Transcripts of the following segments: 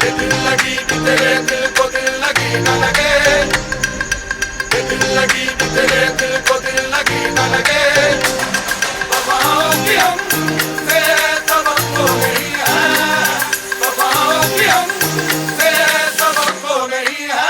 दिल लगी कि तेरे दिल को दिल लगी न लगे, दिल लगी कि तेरे दिल को दिल लगी न लगे। वफाओं की हमसे तवक्को नहीं है, वफाओं की हमसे तवक्को नहीं है।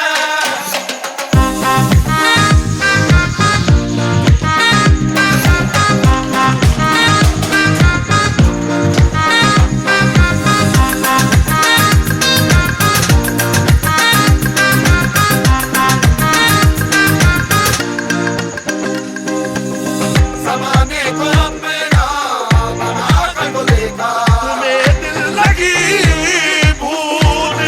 ज़माने को अपना बना कर तो देखा, तुम्हें दिल लगी भूल।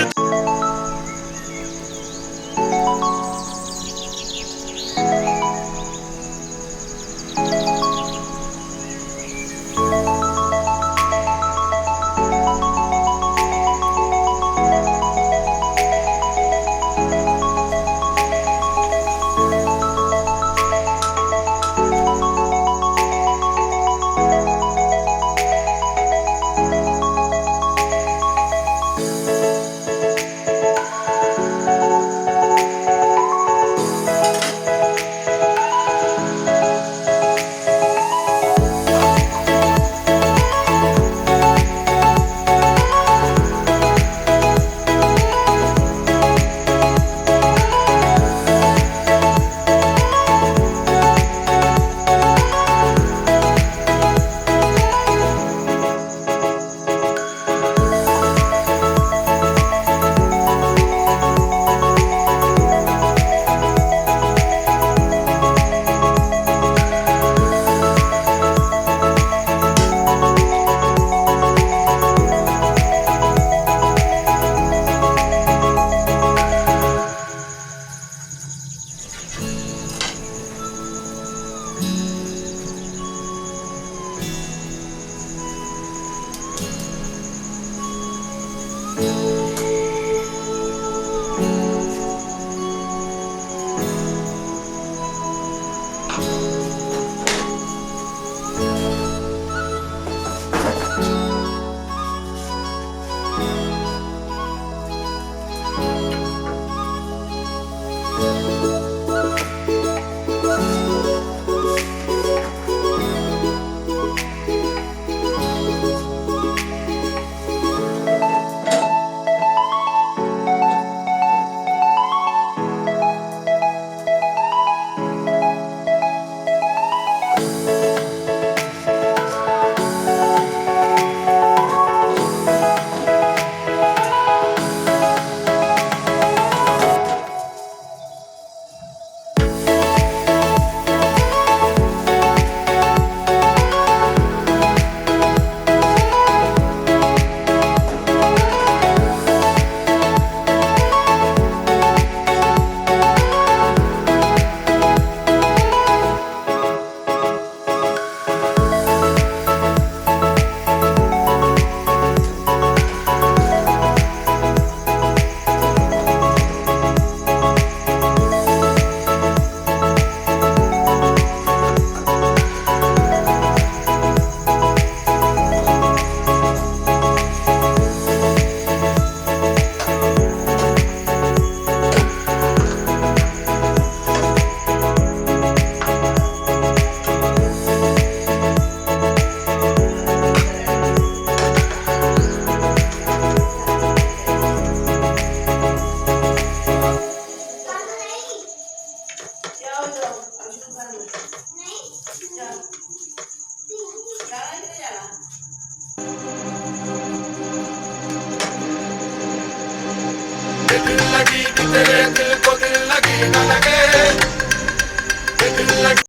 दिल लगी कि तेरे दिल को दिल लगी न लगे, दिल लगी।